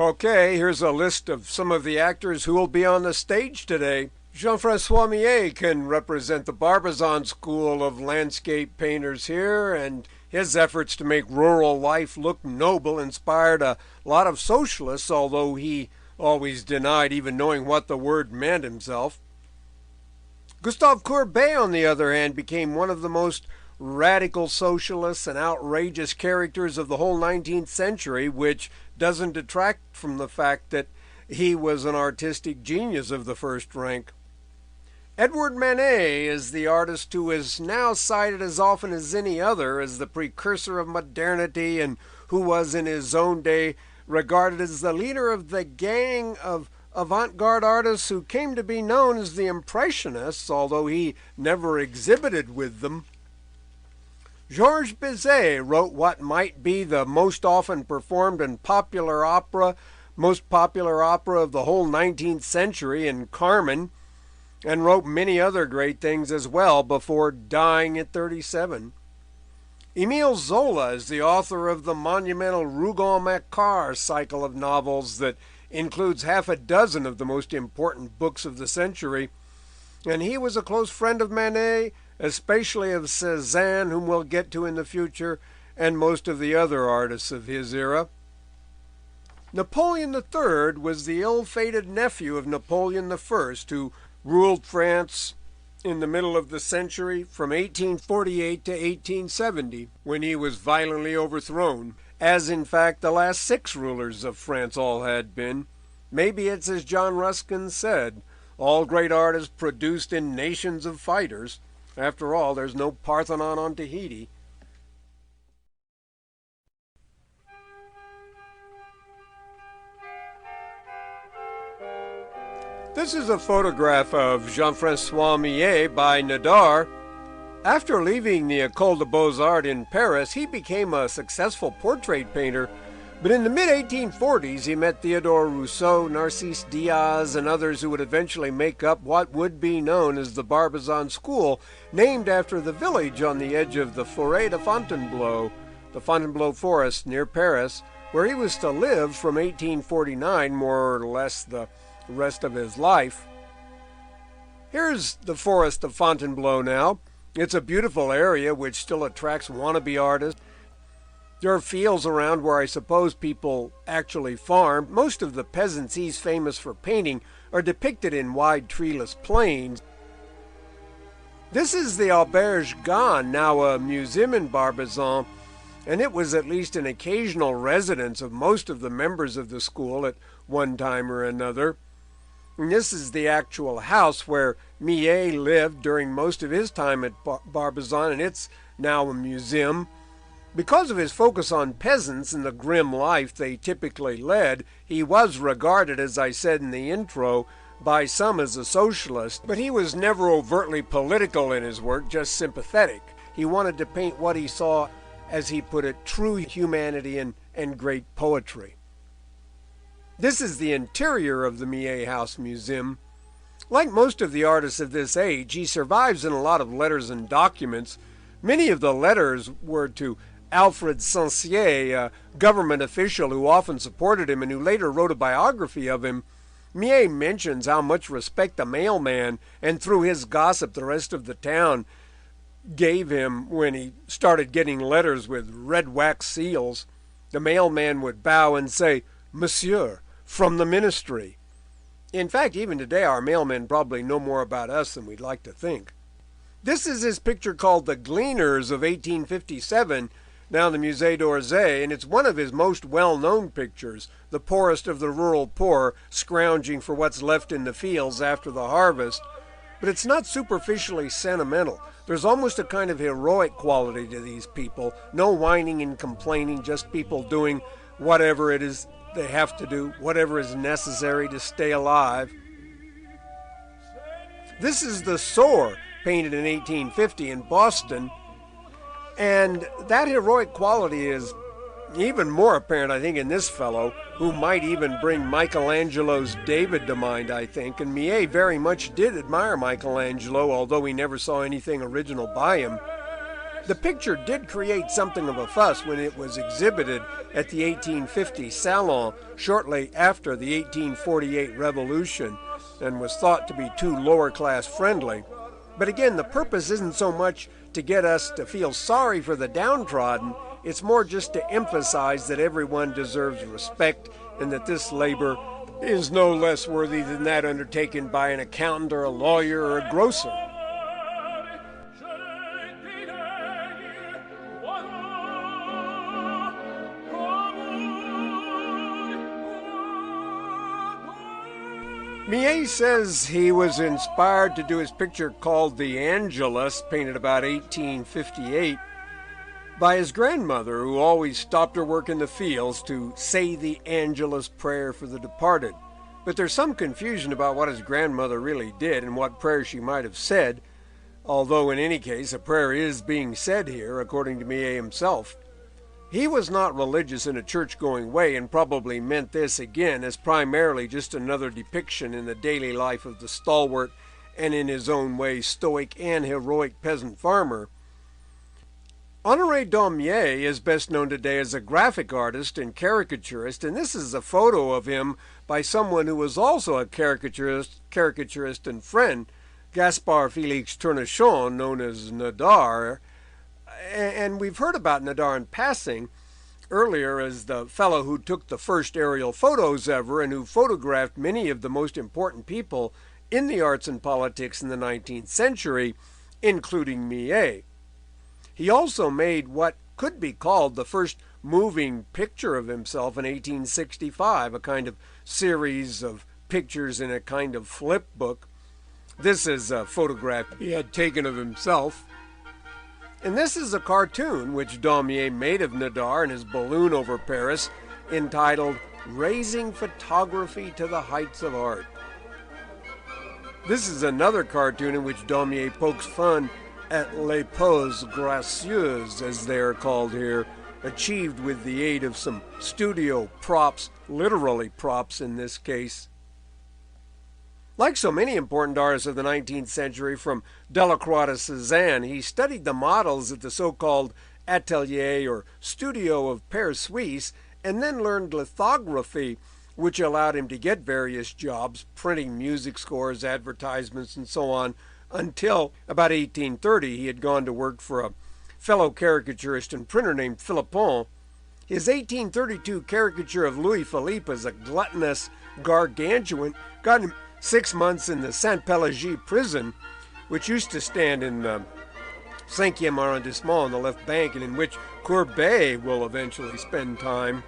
Okay, here's a list of some of the actors who will be on the stage today. Jean-François Millet can represent the Barbizon School of landscape painters here, and his efforts to make rural life look noble inspired a lot of socialists, although he always denied even knowing what the word meant himself. Gustave Courbet, on the other hand, became one of the most radical socialists and outrageous characters of the whole 19th century, which doesn't detract from the fact that he was an artistic genius of the first rank. Edward Manet is the artist who is now cited as often as any other as the precursor of modernity and who was in his own day regarded as the leader of the gang of avant-garde artists who came to be known as the Impressionists, although he never exhibited with them. Georges Bizet wrote what might be the most often performed and most popular opera of the whole 19th century in Carmen, and wrote many other great things as well before dying at 37. Émile Zola is the author of the monumental Rougon-Macquart cycle of novels that includes half a dozen of the most important books of the century, and he was a close friend of Manet, especially of Cézanne, whom we'll get to in the future, and most of the other artists of his era. Napoleon III was the ill-fated nephew of Napoleon I, who ruled France in the middle of the century from 1848 to 1870, when he was violently overthrown, as in fact the last 6 rulers of France all had been. Maybe it's as John Ruskin said, all great art is produced in nations of fighters. After all, there's no Parthenon on Tahiti. This is a photograph of Jean-François Millet by Nadar. After leaving the École des Beaux-Arts in Paris, he became a successful portrait painter, but in the mid-1840s he met Theodore Rousseau, Narcisse Diaz, and others who would eventually make up what would be known as the Barbizon School, named after the village on the edge of the Forêt de Fontainebleau, the Fontainebleau Forest near Paris, where he was to live from 1849, more or less the rest of his life. Here's the Forest of Fontainebleau now. It's a beautiful area which still attracts wannabe artists. There are fields around where I suppose people actually farm. Most of the peasants he's famous for painting are depicted in wide treeless plains. This is the Auberge Gone, now a museum in Barbizon, and it was at least an occasional residence of most of the members of the school at one time or another. And this is the actual house where Millet lived during most of his time at Barbizon, and it's now a museum. Because of his focus on peasants and the grim life they typically led, he was regarded, as I said in the intro, by some as a socialist, but he was never overtly political in his work, just sympathetic. He wanted to paint what he saw, as he put it, true humanity and great poetry. This is the interior of the Millet House Museum. Like most of the artists of this age, he survives in a lot of letters and documents. Many of the letters were to Alfred Sancier, a government official who often supported him and who later wrote a biography of him. Millet mentions how much respect the mailman, and through his gossip the rest of the town, gave him when he started getting letters with red wax seals. The mailman would bow and say, "Monsieur, from the ministry." In fact, even today our mailmen probably know more about us than we'd like to think. This is his picture called The Gleaners of 1857, now in the Musée d'Orsay, and it's one of his most well-known pictures, the poorest of the rural poor scrounging for what's left in the fields after the harvest. But it's not superficially sentimental. There's almost a kind of heroic quality to these people. No whining and complaining, just people doing whatever it is they have to do, whatever is necessary to stay alive. This is The Sower, painted in 1850 in Boston, and that heroic quality is even more apparent, I think, in this fellow, who might even bring Michelangelo's David to mind, I think. And Millet very much did admire Michelangelo, although he never saw anything original by him. The picture did create something of a fuss when it was exhibited at the 1850 Salon shortly after the 1848 Revolution and was thought to be too lower class friendly. But again, the purpose isn't so much to get us to feel sorry for the downtrodden, it's more just to emphasize that everyone deserves respect and that this labor is no less worthy than that undertaken by an accountant or a lawyer or a grocer. Millet says he was inspired to do his picture called The Angelus, painted about 1858, by his grandmother, who always stopped her work in the fields to say the Angelus prayer for the departed. But there's some confusion about what his grandmother really did and what prayer she might have said, although in any case a prayer is being said here, according to Millet himself. He was not religious in a church-going way and probably meant this again as primarily just another depiction in the daily life of the stalwart and in his own way stoic and heroic peasant farmer. Honoré Daumier is best known today as a graphic artist and caricaturist, and this is a photo of him by someone who was also a caricaturist and friend, Gaspard Félix Tournichon, known as Nadar. And we've heard about Nadar in passing earlier as the fellow who took the first aerial photos ever and who photographed many of the most important people in the arts and politics in the 19th century, including Millet. He also made what could be called the first moving picture of himself in 1865, a kind of series of pictures in a kind of flip book. This is a photograph he had taken of himself. And this is a cartoon which Daumier made of Nadar and his balloon over Paris, entitled Raising Photography to the Heights of Art. This is another cartoon in which Daumier pokes fun at les poses gracieuses, as they are called here, achieved with the aid of some studio props, literally props in this case. Like so many important artists of the 19th century, from Delacroix to Cézanne, he studied the models at the so-called atelier or studio of Père Suisse, and then learned lithography, which allowed him to get various jobs, printing music scores, advertisements, and so on, until about 1830 he had gone to work for a fellow caricaturist and printer named Philippon. His 1832 caricature of Louis Philippe as a gluttonous gargantuan got him 6 months in the Saint-Pélagie prison, which used to stand in the 5e arrondissement on the left bank, and in which Courbet will eventually spend time.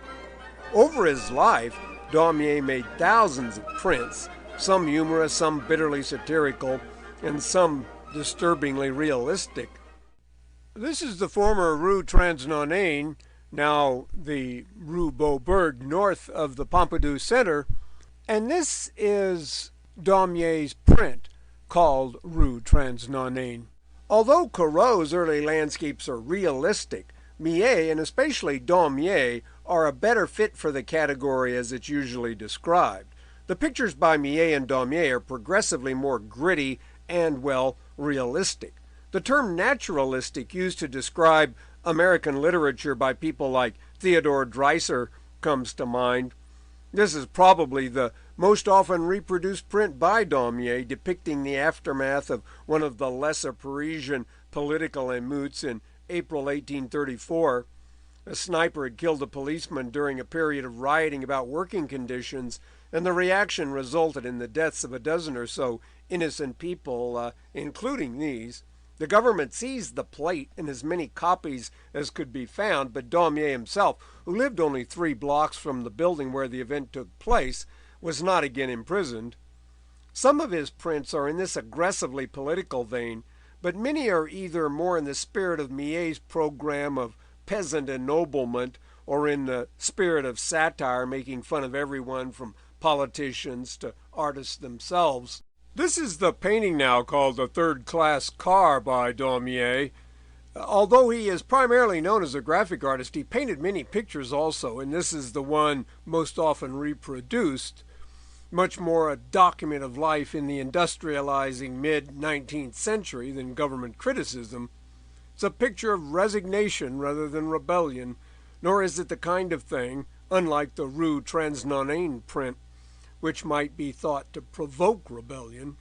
Over his life, Daumier made thousands of prints, some humorous, some bitterly satirical, and some disturbingly realistic. This is the former Rue Transnonain, now the Rue Beaubourg, north of the Pompidou Center, and this is Daumier's print called Rue Transnonain. Although Corot's early landscapes are realistic, Millet, and especially Daumier, are a better fit for the category as it's usually described. The pictures by Millet and Daumier are progressively more gritty and, well, realistic. The term naturalistic used to describe American literature by people like Theodore Dreiser comes to mind. This is probably the most often reproduced print by Daumier, depicting the aftermath of one of the lesser Parisian political émeutes in April 1834. A sniper had killed a policeman during a period of rioting about working conditions, and the reaction resulted in the deaths of a dozen or so innocent people, including these. The government seized the plate and as many copies as could be found, but Daumier himself, who lived only 3 blocks from the building where the event took place, was not again imprisoned. Some of his prints are in this aggressively political vein, but many are either more in the spirit of Millet's program of peasant ennoblement or in the spirit of satire, making fun of everyone from politicians to artists themselves. This is the painting now called The Third Class Car by Daumier. Although he is primarily known as a graphic artist, he painted many pictures also, and this is the one most often reproduced, much more a document of life in the industrializing mid-19th century than government criticism. It's a picture of resignation rather than rebellion, nor is it the kind of thing, unlike the Rue Transnonain print, which might be thought to provoke rebellion.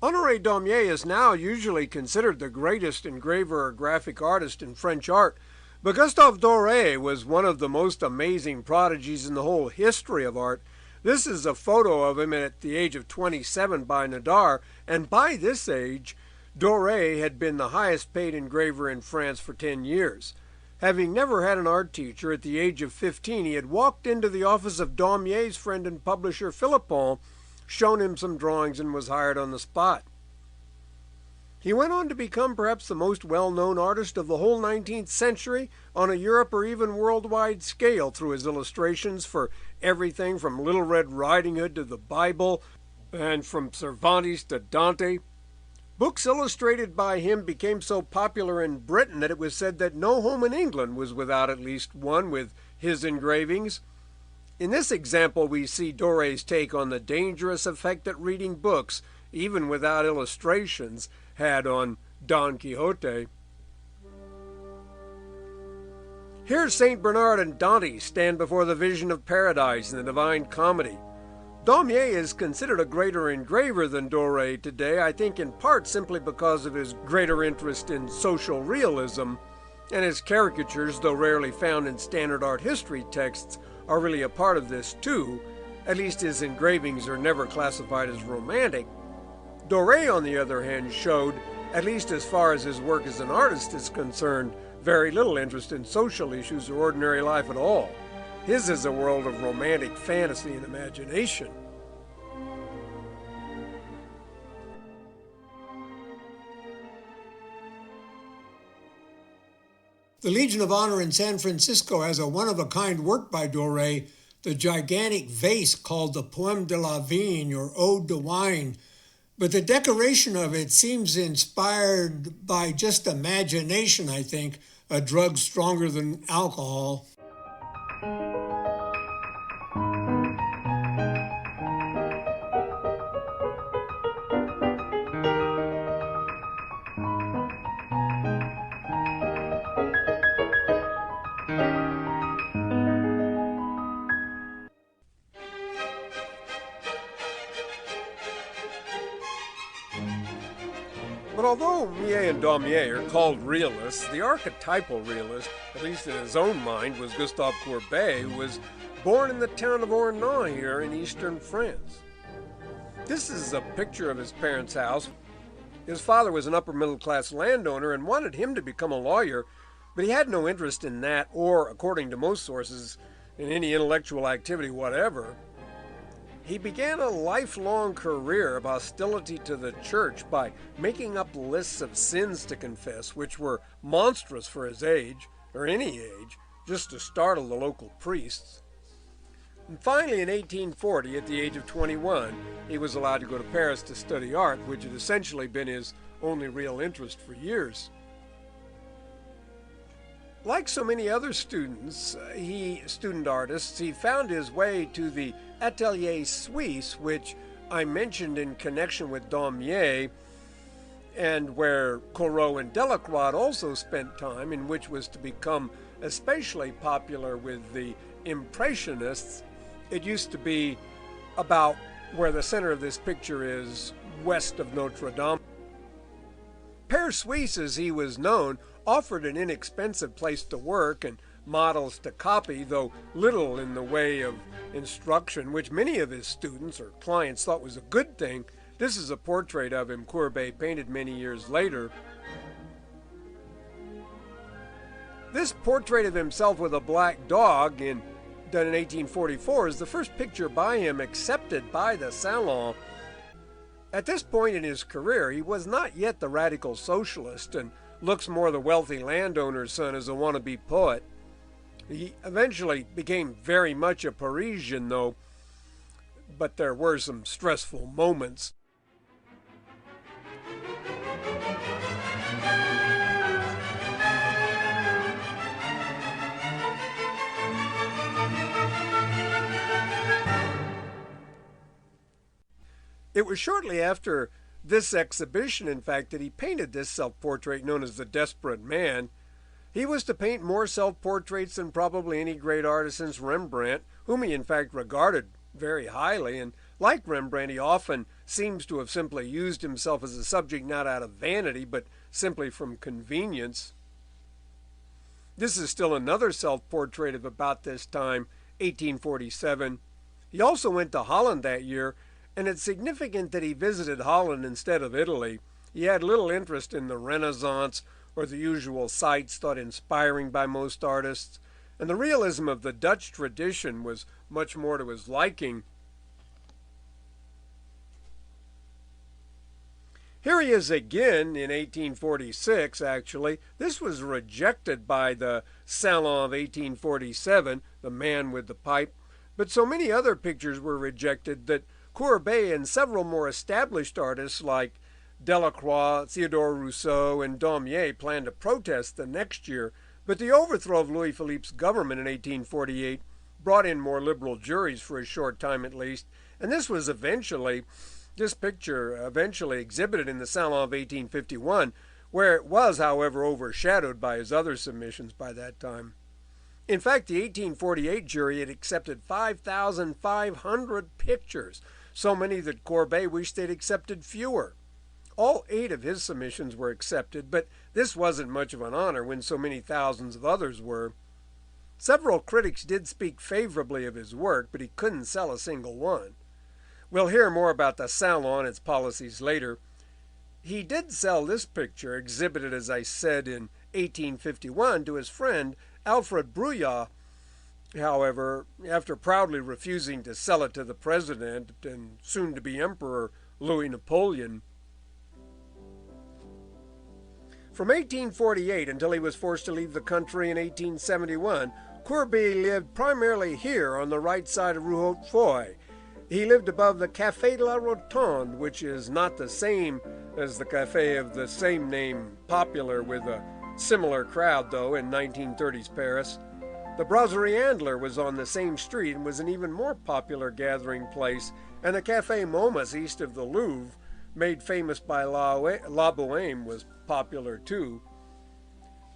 Honoré Daumier is now usually considered the greatest engraver or graphic artist in French art, but Gustave Doré was one of the most amazing prodigies in the whole history of art. This is a photo of him at the age of 27 by Nadar, and by this age, Doré had been the highest paid engraver in France for 10 years. Having never had an art teacher, at the age of 15 he had walked into the office of Daumier's friend and publisher Philippon, shown him some drawings, and was hired on the spot. He went on to become perhaps the most well-known artist of the whole 19th century on a Europe or even worldwide scale through his illustrations for everything from Little Red Riding Hood to the Bible, and from Cervantes to Dante. Books illustrated by him became so popular in Britain that it was said that no home in England was without at least one with his engravings. In this example, we see Doré's take on the dangerous effect that reading books, even without illustrations, had on Don Quixote. Here Saint Bernard and Dante stand before the vision of paradise in the Divine Comedy. Daumier is considered a greater engraver than Doré today, I think in part simply because of his greater interest in social realism, and his caricatures, though rarely found in standard art history texts, are really a part of this too. At least his engravings are never classified as romantic. Doré, on the other hand, showed, at least as far as his work as an artist is concerned, very little interest in social issues or ordinary life at all. His is a world of romantic fantasy and imagination. The Legion of Honor in San Francisco has a one-of-a-kind work by Doré, the gigantic vase called the Poème de la Vigne, or Ode to Wine. But the decoration of it seems inspired by just imagination, I think, a drug stronger than alcohol. But although Millet and Daumier are called realists, the archetypal realist, at least in his own mind, was Gustave Courbet, who was born in the town of Ornans here in eastern France. This is a picture of his parents' house. His father was an upper-middle-class landowner and wanted him to become a lawyer, but he had no interest in that or, according to most sources, in any intellectual activity whatever. He began a lifelong career of hostility to the church by making up lists of sins to confess, which were monstrous for his age, or any age, just to startle the local priests. And finally, in 1840, at the age of 21, he was allowed to go to Paris to study art, which had essentially been his only real interest for years. Like so many other student artists, he found his way to the Atelier Suisse, which I mentioned in connection with Daumier, and where Corot and Delacroix also spent time, and which was to become especially popular with the Impressionists. It used to be about where the center of this picture is, west of Notre Dame. Père Suisse, as he was known, offered an inexpensive place to work and models to copy, though little in the way of instruction, which many of his students or clients thought was a good thing. This is a portrait of him Courbet painted many years later. This portrait of himself with a black dog, done in 1844, is the first picture by him accepted by the Salon. At this point in his career, he was not yet the radical socialist and looks more the wealthy landowner's son as a wannabe poet. He eventually became very much a Parisian, though, but there were some stressful moments. It was shortly after this exhibition, in fact, that he painted this self-portrait known as The Desperate Man. He was to paint more self-portraits than probably any great artist since Rembrandt, whom he in fact regarded very highly, and like Rembrandt, he often seems to have simply used himself as a subject not out of vanity, but simply from convenience. This is still another self-portrait of about this time, 1847. He also went to Holland that year, and it's significant that he visited Holland instead of Italy. He had little interest in the Renaissance or the usual sights thought inspiring by most artists, and the realism of the Dutch tradition was much more to his liking. Here he is again in 1846, actually. This was rejected by the Salon of 1847, the man with the pipe, but so many other pictures were rejected that Courbet and several more established artists like Delacroix, Theodore Rousseau, and Daumier planned to protest the next year, but the overthrow of Louis Philippe's government in 1848 brought in more liberal juries for a short time at least, and this picture eventually exhibited in the Salon of 1851, where it was, however, overshadowed by his other submissions by that time. In fact, the 1848 jury had accepted 5,500 pictures, so many that Courbet wished they'd accepted fewer. All 8 of his submissions were accepted, but this wasn't much of an honor when so many thousands of others were. Several critics did speak favorably of his work, but he couldn't sell a single one. We'll hear more about the Salon and its policies later. He did sell this picture, exhibited, as I said, in 1851, to his friend Alfred Bruyas. However, after proudly refusing to sell it to the president and soon-to-be Emperor Louis Napoleon. From 1848 until he was forced to leave the country in 1871, Courbet lived primarily here on the right side of Rue Hautefeuille. He lived above the Café de la Rotonde, which is not the same as the café of the same name, popular with a similar crowd, though, in 1930s Paris. The Brasserie Andler was on the same street and was an even more popular gathering place, and the Café Momus east of the Louvre, made famous by La Bohème, was popular too.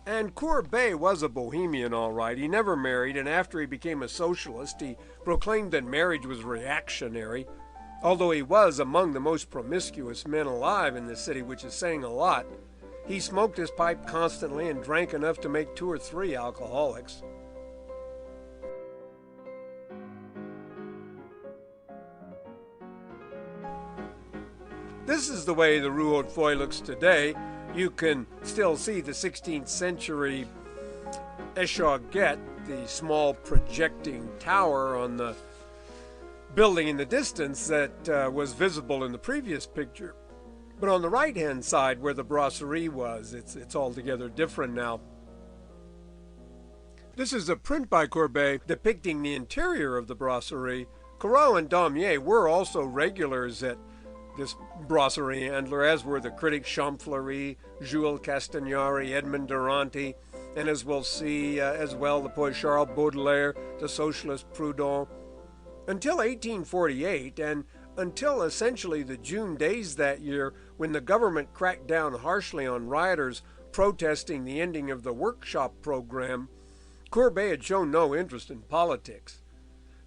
And Courbet was a bohemian, all right. He never married, and after he became a socialist, he proclaimed that marriage was reactionary, although he was among the most promiscuous men alive in the city, which is saying a lot. He smoked his pipe constantly and drank enough to make 2 or 3 alcoholics. This is the way the Rue Hautefeuille looks today. You can still see the 16th century Echauguette, the small projecting tower on the building in the distance that was visible in the previous picture. But on the right-hand side where the brasserie was, it's altogether different now. This is a print by Courbet depicting the interior of the brasserie. Corot and Daumier were also regulars at this Brasserie Andler, as were the critics Champfleury, Jules Castagnari, Edmond Duranty, and as we'll see as well, the poet Charles Baudelaire, the socialist Proudhon. Until 1848, and until essentially the June days that year, when the government cracked down harshly on rioters protesting the ending of the workshop program, Courbet had shown no interest in politics.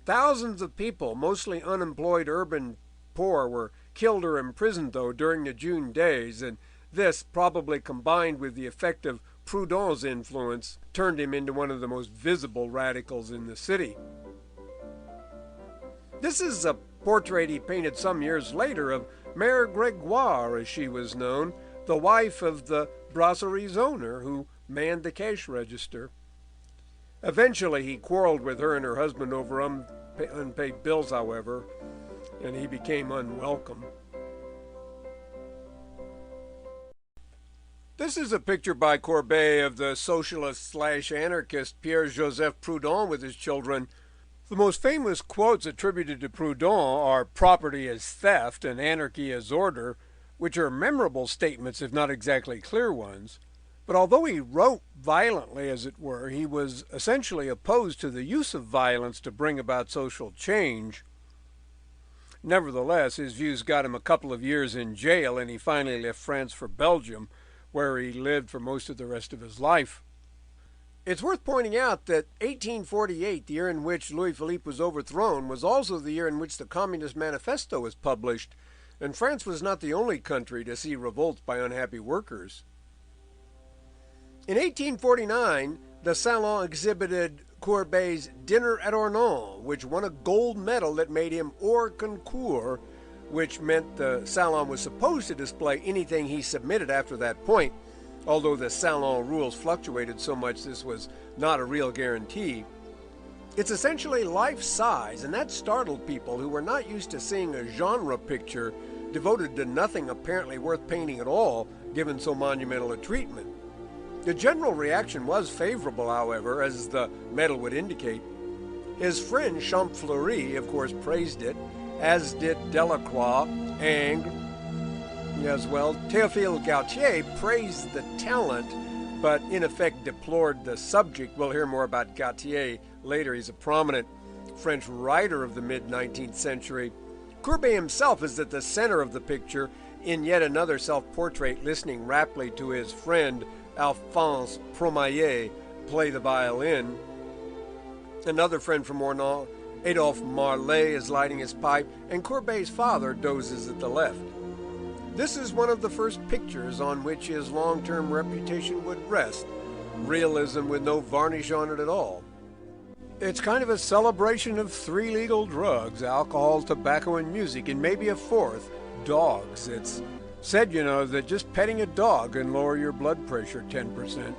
Thousands of people, mostly unemployed urban poor, were killed or imprisoned, though, during the June days, and this, probably combined with the effect of Proudhon's influence, turned him into one of the most visible radicals in the city. This is a portrait he painted some years later of Mère Grégoire, as she was known, the wife of the brasserie's owner, who manned the cash register. Eventually, he quarreled with her and her husband over unpaid bills, however, and he became unwelcome. This is a picture by Courbet of the socialist/anarchist Pierre-Joseph Proudhon with his children. The most famous quotes attributed to Proudhon are "property as theft" and "anarchy as order," which are memorable statements, if not exactly clear ones. But although he wrote violently, as it were, he was essentially opposed to the use of violence to bring about social change. Nevertheless, his views got him a couple of years in jail, and he finally left France for Belgium, where he lived for most of the rest of his life. It's worth pointing out that 1848, the year in which Louis Philippe was overthrown, was also the year in which the Communist Manifesto was published, and France was not the only country to see revolts by unhappy workers. In 1849, the Salon exhibited Courbet's Dinner at Ornans, which won a gold medal that made him hors concours, which meant the Salon was supposed to display anything he submitted after that point. Although the Salon rules fluctuated so much, this was not a real guarantee. It's essentially life-size, and that startled people who were not used to seeing a genre picture devoted to nothing apparently worth painting at all, given so monumental a treatment. The general reaction was favorable, however, as the medal would indicate. His friend Champfleury, of course, praised it, as did Delacroix, Ingres, as well. Théophile Gautier praised the talent, but in effect deplored the subject. We'll hear more about Gautier later. He's a prominent French writer of the mid-19th century. Courbet himself is at the center of the picture in yet another self-portrait, listening raptly to his friend Alphonse Promaillet play the violin. Another friend from Ornans, Adolphe Marlet, is lighting his pipe, and Courbet's father dozes at the left. This is one of the first pictures on which his long-term reputation would rest, realism with no varnish on it at all. It's kind of a celebration of three legal drugs: alcohol, tobacco, and music, and maybe a fourth, dogs. It's said, that just petting a dog can lower your blood pressure 10%.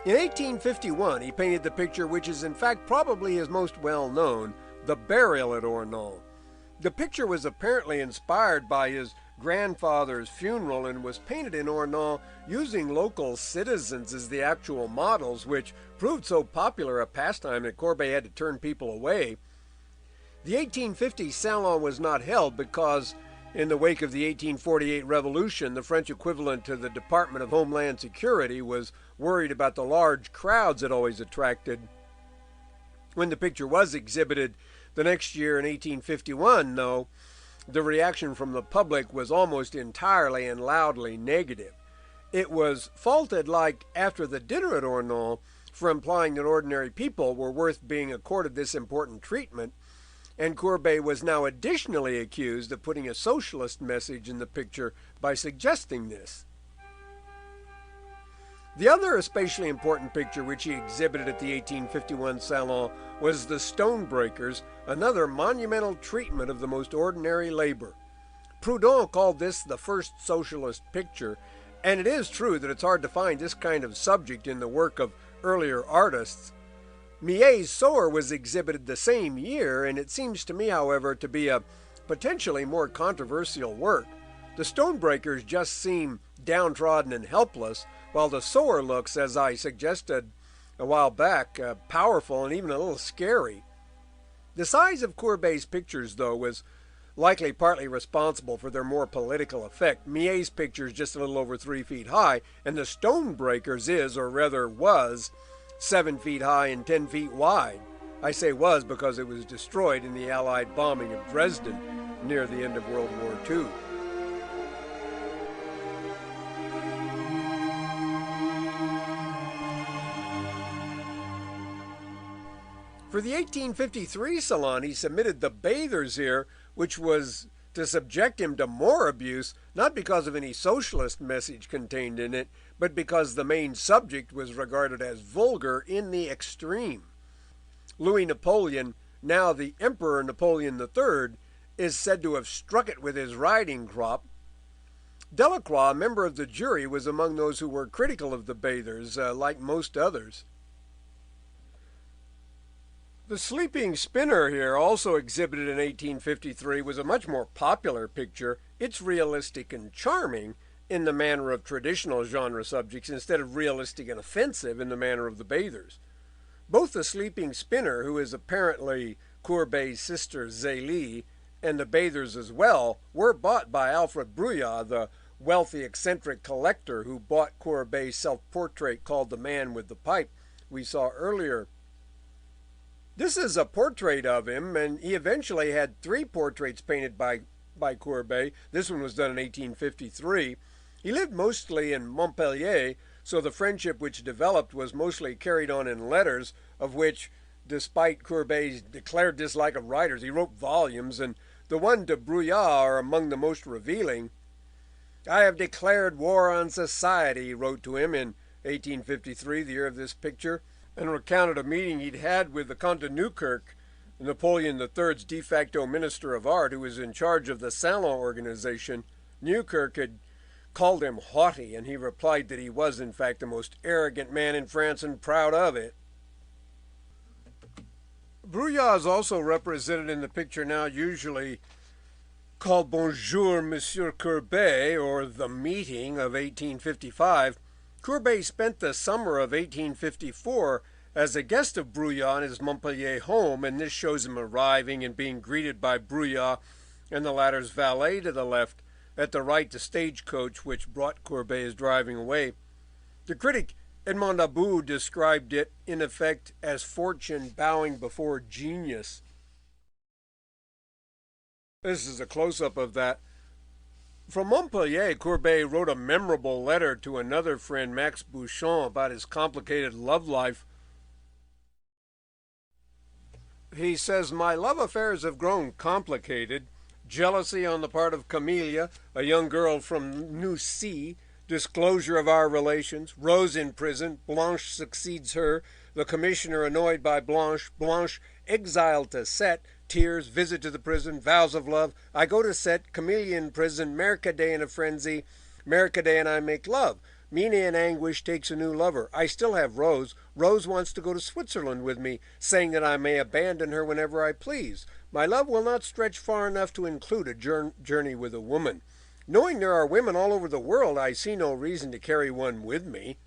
In 1851, he painted the picture which is in fact probably his most well-known, The Burial at Ornans. The picture was apparently inspired by his grandfather's funeral and was painted in Ornans using local citizens as the actual models, which proved so popular a pastime that Courbet had to turn people away. The 1850 Salon was not held because, in the wake of the 1848 revolution, the French equivalent to the Department of Homeland Security was worried about the large crowds it always attracted. When the picture was exhibited the next year in 1851, though, the reaction from the public was almost entirely and loudly negative. It was faulted, like After the Dinner at Ornans, for implying that ordinary people were worth being accorded this important treatment, and Courbet was now additionally accused of putting a socialist message in the picture by suggesting this. The other especially important picture which he exhibited at the 1851 Salon was The Stonebreakers, another monumental treatment of the most ordinary labor. Proudhon called this the first socialist picture, and it is true that it's hard to find this kind of subject in the work of earlier artists. Millet's Sower was exhibited the same year, and it seems to me, however, to be a potentially more controversial work. The Stonebreakers just seem downtrodden and helpless, while the Sower looks, as I suggested a while back, powerful and even a little scary. The size of Courbet's pictures, though, was likely partly responsible for their more political effect. Millet's picture is just a little over 3 feet high, and the Stonebreakers is, or rather was, 7 feet high and 10 feet wide. I say was because it was destroyed in the Allied bombing of Dresden near the end of World War II. For the 1853 Salon, he submitted The Bather's Ear, which was to subject him to more abuse, not because of any socialist message contained in it, but because the main subject was regarded as vulgar in the extreme. Louis Napoleon, now the Emperor Napoleon III, is said to have struck it with his riding crop. Delacroix, a member of the jury, was among those who were critical of The Bathers, like most others. The Sleeping Spinner here, also exhibited in 1853, was a much more popular picture. It's realistic and charming in the manner of traditional genre subjects instead of realistic and offensive in the manner of The Bathers. Both The Sleeping Spinner, who is apparently Courbet's sister Zélie, and The Bathers as well, were bought by Alfred Bruyas, the wealthy eccentric collector who bought Courbet's self-portrait called The Man with the Pipe. we saw earlier. This is a portrait of him, and he eventually had 3 portraits painted by Courbet. This one was done in 1853. He lived mostly in Montpellier, so the friendship which developed was mostly carried on in letters, of which, despite Courbet's declared dislike of writers, he wrote volumes, and the one to Bruyas are among the most revealing. "I have declared war on society," he wrote to him in 1853, the year of this picture, and recounted a meeting he'd had with the Count de Newkirk, Napoleon III's de facto minister of art, who was in charge of the Salon organization. Newkirk had called him haughty, and he replied that he was, in fact, the most arrogant man in France and proud of it. Bruyas is also represented in the picture now, usually called Bonjour, Monsieur Courbet, or The Meeting of 1855. Courbet spent the summer of 1854 as a guest of Bruyas in his Montpellier home, and this shows him arriving and being greeted by Bruyas and the latter's valet to the left. At the right, the stagecoach which brought Courbet is driving away. The critic Edmond About described it, in effect, as fortune bowing before genius. This is a close-up of that. From Montpellier, Courbet wrote a memorable letter to another friend, Max Bouchon, about his complicated love life. He says, "My love affairs have grown complicated. Jealousy on the part of Camélia, a young girl from Nucy, disclosure of our relations, Rose in prison, Blanche succeeds her, the commissioner annoyed by Blanche, Blanche exiled to Sète, tears, visit to the prison, vows of love, I go to Sète, Camélia in prison, Mercadet in a frenzy, Mercadet and I make love, Mina in anguish takes a new lover, I still have Rose, Rose wants to go to Switzerland with me, saying that I may abandon her whenever I please. My love will not stretch far enough to include a journey with a woman. Knowing there are women all over the world, I see no reason to carry one with me."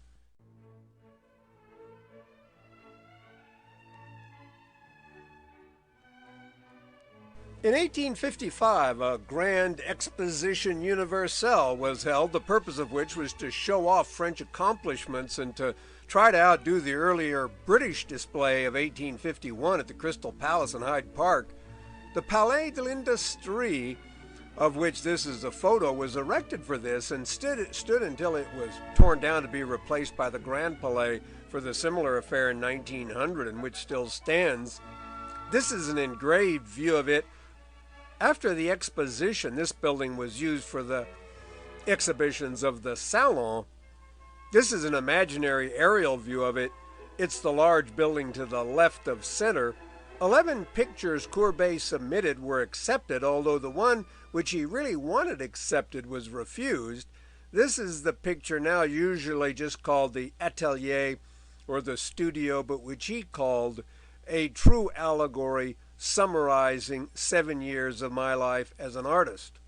In 1855, a grand exposition universelle was held, the purpose of which was to show off French accomplishments and to try to outdo the earlier British display of 1851 at the Crystal Palace in Hyde Park. The Palais de l'Industrie, of which this is a photo, was erected for this and stood until it was torn down to be replaced by the Grand Palais for the similar affair in 1900, and which still stands. This is an engraved view of it. After the exposition, this building was used for the exhibitions of the Salon. This is an imaginary aerial view of it. It's the large building to the left of center. 11 pictures Courbet submitted were accepted, although the one which he really wanted accepted was refused. This is the picture now usually just called the Atelier or the Studio, but which he called a true allegory summarizing 7 years of my life as an artist.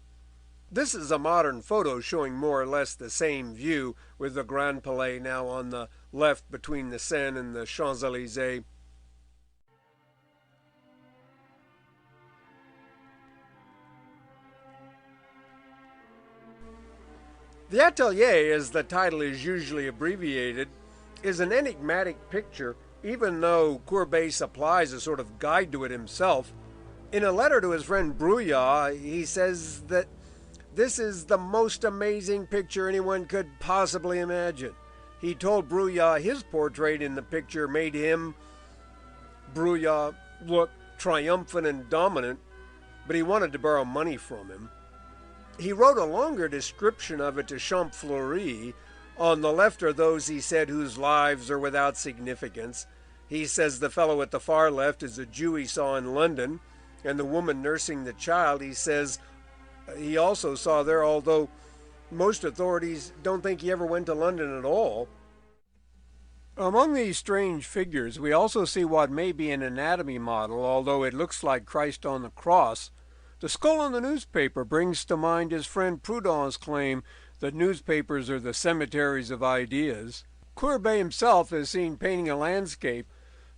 This is a modern photo showing more or less the same view, with the Grand Palais now on the left between the Seine and the Champs-Élysées. The Atelier, as the title is usually abbreviated, is an enigmatic picture, even though Courbet supplies a sort of guide to it himself. In a letter to his friend Bruyas, he says that this is the most amazing picture anyone could possibly imagine. He told Bruyas his portrait in the picture made him, Bruyas, look triumphant and dominant, but he wanted to borrow money from him. He wrote a longer description of it to Champfleury. On the left are those, he said, whose lives are without significance. He says the fellow at the far left is a Jew he saw in London, and the woman nursing the child, he says, he also saw there, although most authorities don't think he ever went to London at all. Among these strange figures, we also see what may be an anatomy model, although it looks like Christ on the cross. The skull on the newspaper brings to mind his friend Proudhon's claim that newspapers are the cemeteries of ideas. Courbet himself is seen painting a landscape.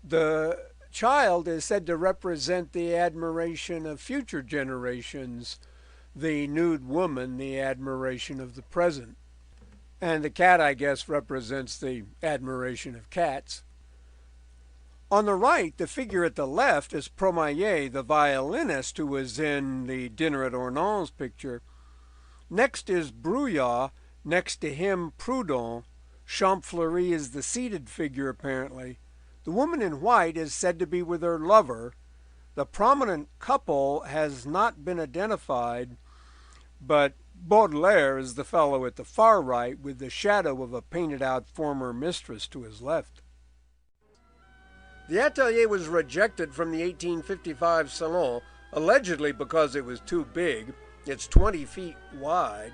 The child is said to represent the admiration of future generations, the nude woman the admiration of the present. And the cat, I guess, represents the admiration of cats. On the right, the figure at the left is Promaillet, the violinist who was in the Dinner at Ornans picture. Next is Brouillard, next to him Proudhon. Champfleury is the seated figure apparently. The woman in white is said to be with her lover. The prominent couple has not been identified, but Baudelaire is the fellow at the far right with the shadow of a painted out former mistress to his left. The atelier was rejected from the 1855 Salon, allegedly because it was too big. It's 20 feet wide.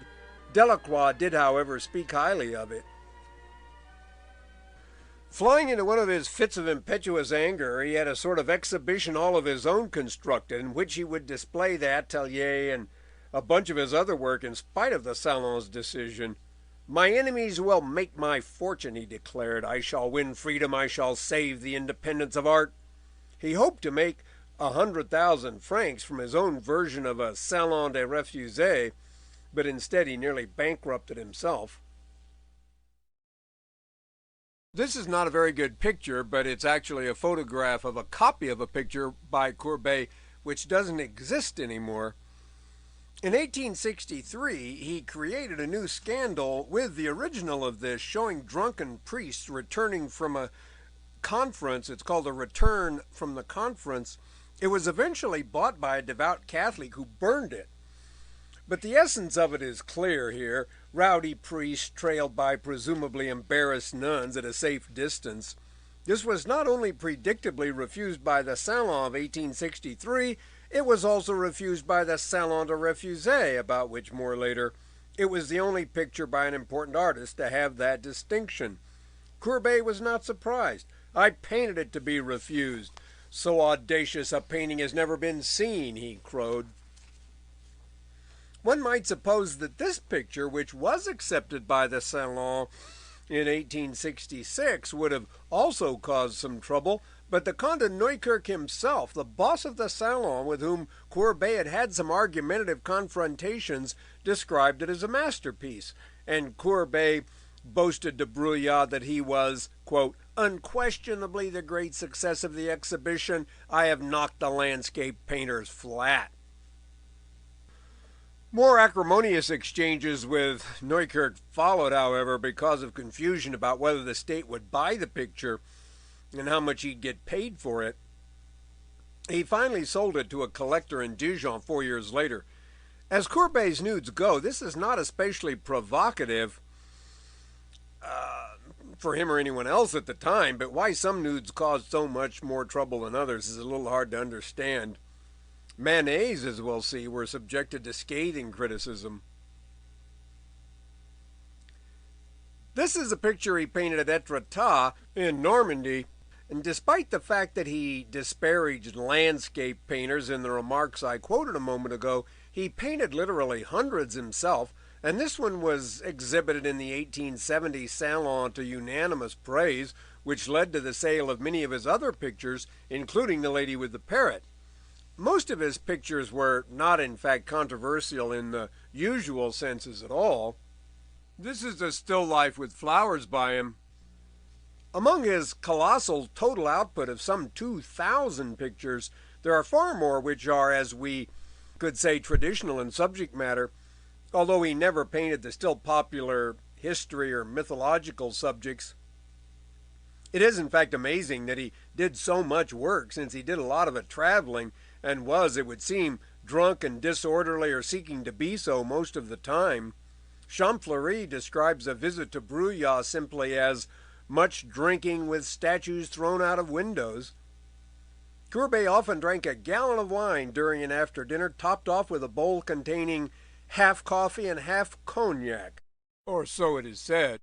Delacroix did, however, speak highly of it. Flying into one of his fits of impetuous anger, he had a sort of exhibition all of his own constructed, in which he would display the atelier and a bunch of his other work in spite of the Salon's decision. "My enemies will make my fortune," he declared. "I shall win freedom. I shall save the independence of art." He hoped to make 100,000 francs from his own version of a Salon des Refusés, but instead he nearly bankrupted himself. This is not a very good picture, but it's actually a photograph of a copy of a picture by Courbet, which doesn't exist anymore. In 1863, he created a new scandal with the original of this, showing drunken priests returning from a conference. It's called a return from the conference. It was eventually bought by a devout Catholic who burned it. But the essence of it is clear here. Rowdy priests trailed by presumably embarrassed nuns at a safe distance. This was not only predictably refused by the Salon of 1863, it was also refused by the Salon des Refusés, about which more later. It was the only picture by an important artist to have that distinction. Courbet was not surprised. "I painted it to be refused. So audacious a painting has never been seen," he crowed. One might suppose that this picture, which was accepted by the Salon in 1866, would have also caused some trouble, but the Comte de Neukirch himself, the boss of the Salon, with whom Courbet had had some argumentative confrontations, described it as a masterpiece, and Courbet boasted to Brouillard that he was, quote, "unquestionably the great success of the exhibition. I have knocked the landscape painters flat." More acrimonious exchanges with Neukirch followed, however, because of confusion about whether the state would buy the picture and how much he'd get paid for it. He finally sold it to a collector in Dijon 4 years later. As Courbet's nudes go, this is not especially provocative for him or anyone else at the time, but why some nudes caused so much more trouble than others is a little hard to understand. Manet's, as we'll see, were subjected to scathing criticism. This is a picture he painted at Étretat in Normandy, and despite the fact that he disparaged landscape painters in the remarks I quoted a moment ago, he painted literally hundreds himself, and this one was exhibited in the 1870 Salon to unanimous praise, which led to the sale of many of his other pictures, including The Lady with the Parrot. Most of his pictures were not, in fact, controversial in the usual senses at all. This is a still life with flowers by him. Among his colossal total output of some 2,000 pictures, there are far more which are, as we could say, traditional in subject matter, although he never painted the still popular history or mythological subjects. It is, in fact, amazing that he did so much work, since he did a lot of it traveling, and was, it would seem, drunk and disorderly or seeking to be so most of the time. Champfleury describes a visit to Brouillard simply as much drinking with statues thrown out of windows. Courbet often drank a gallon of wine during and after dinner, topped off with a bowl containing half coffee and half cognac, or so it is said.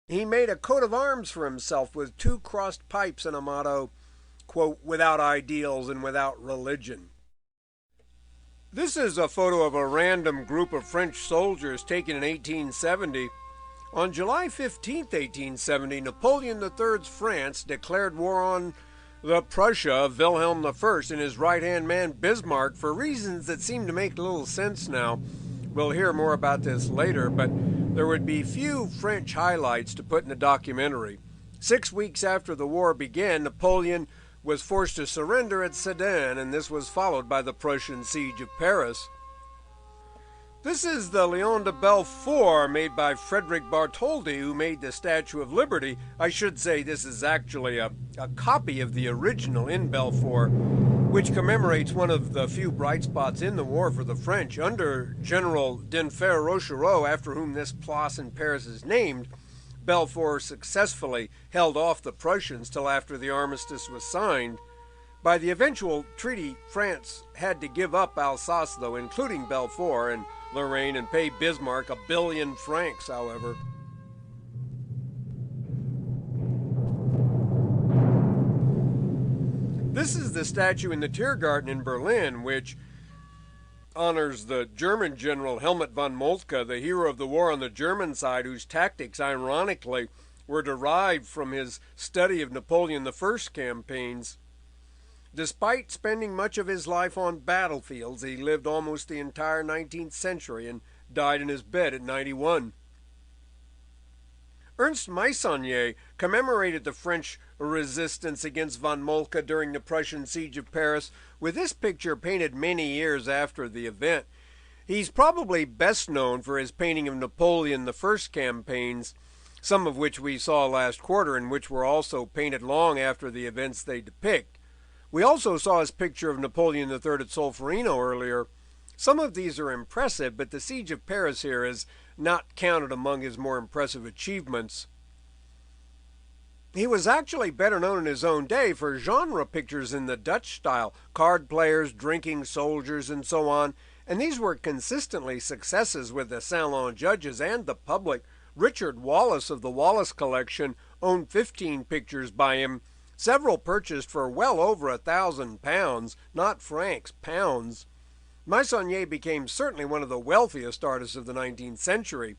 He made a coat of arms for himself with 2 crossed pipes and a motto, quote, "without ideals and without religion." This is a photo of a random group of French soldiers taken in 1870. On July 15, 1870, Napoleon III's France declared war on the Prussia of Wilhelm I and his right-hand man Bismarck for reasons that seem to make little sense now. We'll hear more about this later, but there would be few French highlights to put in the documentary. 6 weeks after the war began, Napoleon was forced to surrender at Sedan, and this was followed by the Prussian siege of Paris. This is the Lion de Belfort, made by Frederick Bartholdi, who made the Statue of Liberty. I should say this is actually a copy of the original in Belfort, which commemorates one of the few bright spots in the war for the French. Under General Denfert Rochereau, after whom this place in Paris is named, Belfort successfully held off the Prussians till after the armistice was signed. By the eventual treaty, France had to give up Alsace, though, including Belfort and Lorraine, and pay Bismarck 1 billion francs, however. This is the statue in the Tiergarten in Berlin, which honors the German general Helmut von Moltke, the hero of the war on the German side, whose tactics, ironically, were derived from his study of Napoleon I's campaigns. Despite spending much of his life on battlefields, he lived almost the entire 19th century and died in his bed at 91. Ernst Meissonier commemorated the French resistance against von Moltke during the Prussian siege of Paris with this picture painted many years after the event. He's probably best known for his painting of Napoleon I's campaigns, some of which we saw last quarter and which were also painted long after the events they depict. We also saw his picture of Napoleon III at Solferino earlier. Some of these are impressive, but the Siege of Paris here is not counted among his more impressive achievements. He was actually better known in his own day for genre pictures in the Dutch style, card players, drinking soldiers, and so on, and these were consistently successes with the salon judges and the public. Richard Wallace of the Wallace Collection owned 15 pictures by him, several purchased for well over £1,000, not francs, pounds. Meissonier became certainly one of the wealthiest artists of the 19th century.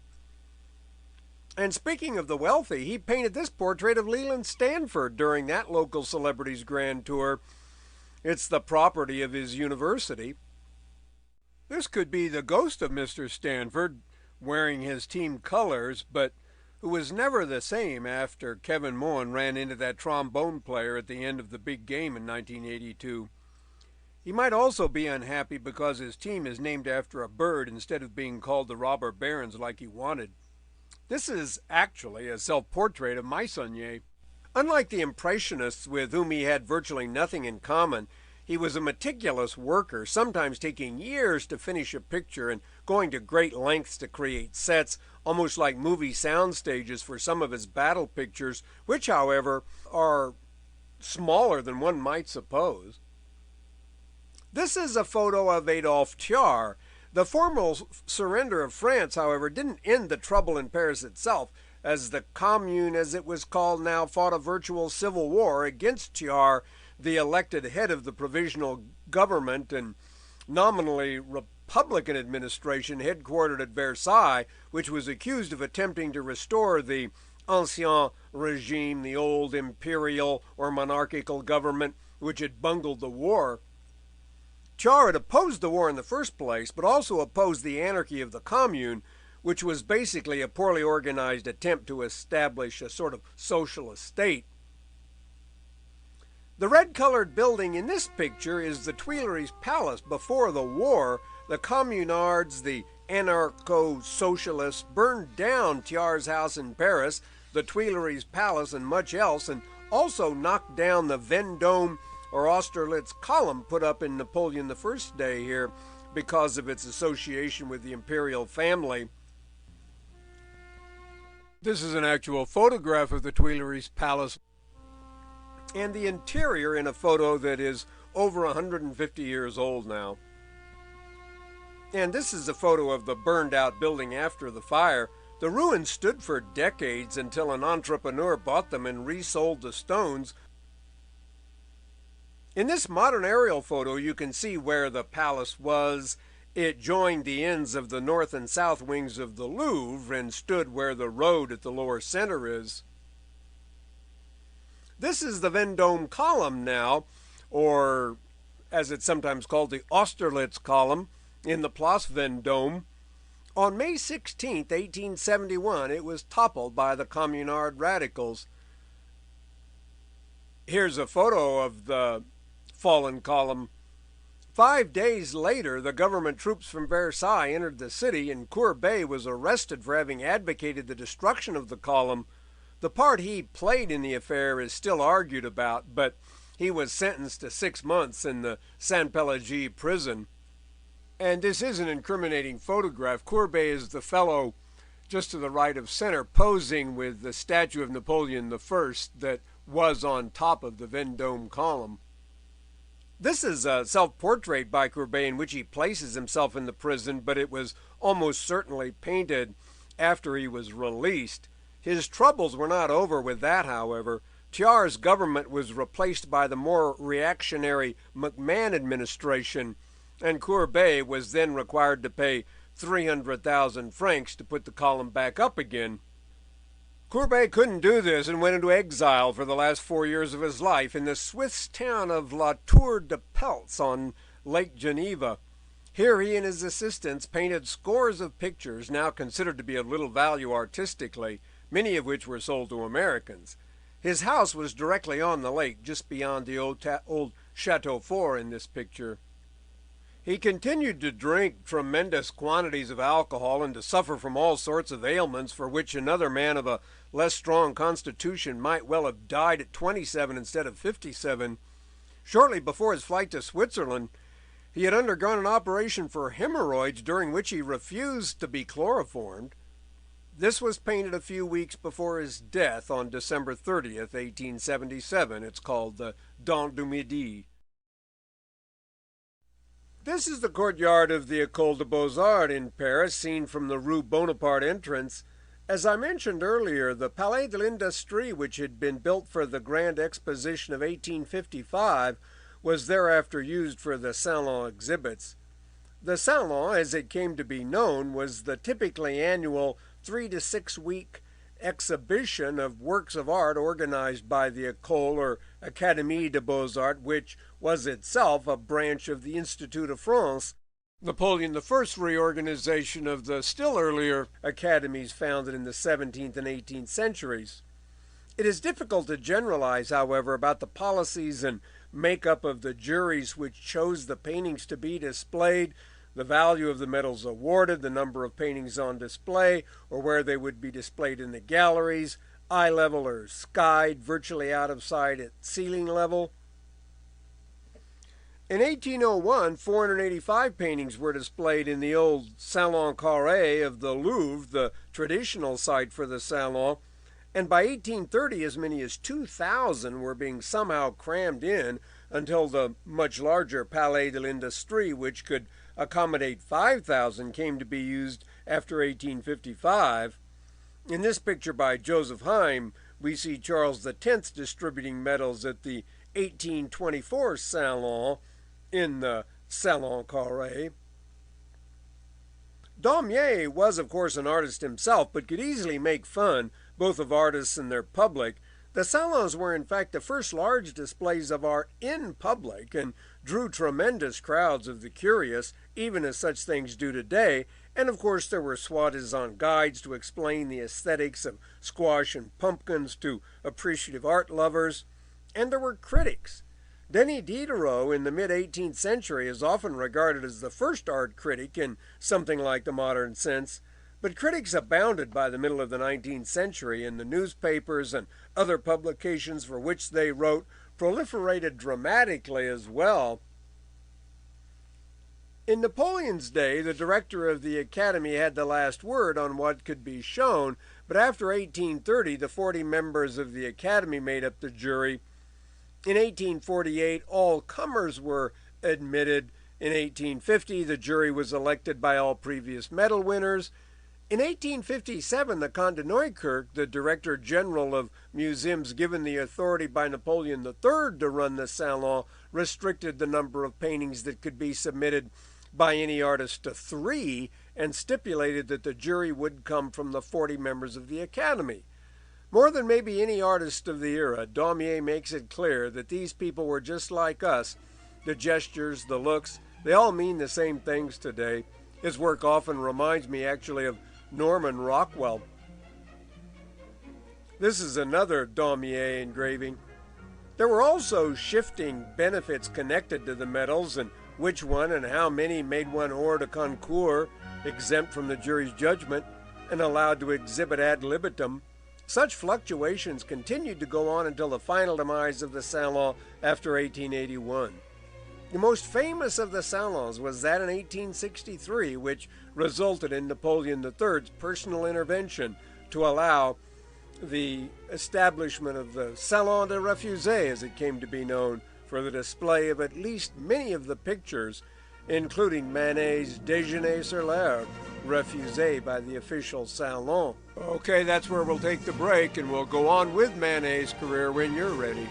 And speaking of the wealthy, he painted this portrait of Leland Stanford during that local celebrity's grand tour. It's the property of his university. This could be the ghost of Mr. Stanford, wearing his team colors, but who was never the same after Kevin Mohan ran into that trombone player at the end of the big game in 1982. He might also be unhappy because his team is named after a bird instead of being called the Robber Barons like he wanted. This is actually a self-portrait of Meissonier. Unlike the Impressionists, with whom he had virtually nothing in common, he was a meticulous worker, sometimes taking years to finish a picture and going to great lengths to create sets, almost like movie sound stages for some of his battle pictures, which, however, are smaller than one might suppose. This is a photo of Adolphe Thiers. The formal surrender of France, however, didn't end the trouble in Paris itself, as the Commune, as it was called now, fought a virtual civil war against Thiers, the elected head of the provisional government and nominally Republican administration headquartered at Versailles, which was accused of attempting to restore the ancien regime, the old imperial or monarchical government, which had bungled the war. Thiers had opposed the war in the first place, but also opposed the anarchy of the Commune, which was basically a poorly organized attempt to establish a sort of socialist state. The red-colored building in this picture is the Tuileries Palace. Before the war, the communards, the anarcho-socialists, burned down Thiers' house in Paris, the Tuileries Palace, and much else, and also knocked down the Vendôme or Austerlitz column put up in Napoleon I's day here because of its association with the imperial family. This is an actual photograph of the Tuileries Palace and the interior in a photo that is over 150 years old now. And this is a photo of the burned out building after the fire. The ruins stood for decades until an entrepreneur bought them and resold the stones. In this modern aerial photo, you can see where the palace was. It joined the ends of the north and south wings of the Louvre and stood where the road at the lower center is. This is the Vendôme column now, or as it's sometimes called, the Austerlitz column in the Place Vendôme. On May 16, 1871, it was toppled by the Communard radicals. Here's a photo of the fallen column. 5 days later, the government troops from Versailles entered the city, and Courbet was arrested for having advocated the destruction of the column. The part he played in the affair is still argued about, but he was sentenced to 6 months in the Saint-Pélagie prison. And this is an incriminating photograph. Courbet is the fellow just to the right of center, posing with the statue of Napoleon I that was on top of the Vendôme column. This is a self-portrait by Courbet in which he places himself in the prison, but it was almost certainly painted after he was released. His troubles were not over with that, however. Thiers' government was replaced by the more reactionary McMahon administration, and Courbet was then required to pay 300,000 francs to put the column back up again. Courbet couldn't do this and went into exile for the last 4 years of his life in the Swiss town of La Tour de Peltz on Lake Geneva. Here he and his assistants painted scores of pictures now considered to be of little value artistically, many of which were sold to Americans. His house was directly on the lake, just beyond the old Chateau Fort in this picture. He continued to drink tremendous quantities of alcohol and to suffer from all sorts of ailments for which another man of a less strong constitution might well have died at 27 instead of 57. Shortly before his flight to Switzerland, he had undergone an operation for hemorrhoids during which he refused to be chloroformed. This was painted a few weeks before his death on December 30th, 1877. It's called the Dent du Midi. This is the courtyard of the École des Beaux-Arts in Paris, seen from the Rue Bonaparte entrance. As I mentioned earlier, the Palais de l'Industrie, which had been built for the Grand Exposition of 1855, was thereafter used for the Salon exhibits. The Salon, as it came to be known, was the typically annual 3 to 6 week exhibition of works of art organized by the École or Académie des Beaux-Arts, which was itself a branch of the Institut de France, Napoleon I's reorganization of the still earlier academies founded in the 17th and 18th centuries. It is difficult to generalize, however, about the policies and makeup of the juries which chose the paintings to be displayed, the value of the medals awarded, the number of paintings on display, or where they would be displayed in the galleries, eye level or skied, virtually out of sight at ceiling level. In 1801, 485 paintings were displayed in the old Salon Carré of the Louvre, the traditional site for the Salon, and by 1830 as many as 2,000 were being somehow crammed in until the much larger Palais de l'Industrie, which could accommodate 5,000, came to be used after 1855. In this picture by Joseph Heim, we see Charles X distributing medals at the 1824 Salon in the Salon Carré. Daumier was, of course, an artist himself, but could easily make fun both of artists and their public. The salons were in fact the first large displays of art in public and drew tremendous crowds of the curious, even as such things do today. And of course there were soi-disant guides to explain the aesthetics of squash and pumpkins to appreciative art lovers. And there were critics. Denis Diderot in the mid-18th century is often regarded as the first art critic in something like the modern sense. But critics abounded by the middle of the 19th century, and the newspapers and other publications for which they wrote proliferated dramatically as well. In Napoleon's day, the director of the Academy had the last word on what could be shown, but after 1830, the 40 members of the Academy made up the jury. In 1848, all comers were admitted. In 1850, the jury was elected by all previous medal winners. In 1857, the Comte de Neukerk, the Director General of Museums given the authority by Napoleon III to run the Salon, restricted the number of paintings that could be submitted by any artist to 3 and stipulated that the jury would come from the 40 members of the Academy. More than maybe any artist of the era, Daumier makes it clear that these people were just like us. The gestures, the looks, they all mean the same things today. His work often reminds me actually of Norman Rockwell. This is another Daumier engraving. There were also shifting benefits connected to the medals, and which one and how many made one hors de concours, exempt from the jury's judgment, and allowed to exhibit ad libitum. Such fluctuations continued to go on until the final demise of the salon after 1881. The most famous of the salons was that in 1863, which resulted in Napoleon III's personal intervention to allow the establishment of the Salon de Refusés, as it came to be known, for the display of at least many of the pictures, including Manet's Déjeuner sur l'herbe, refusé by the official Salon. Okay, that's where we'll take the break, and we'll go on with Manet's career when you're ready.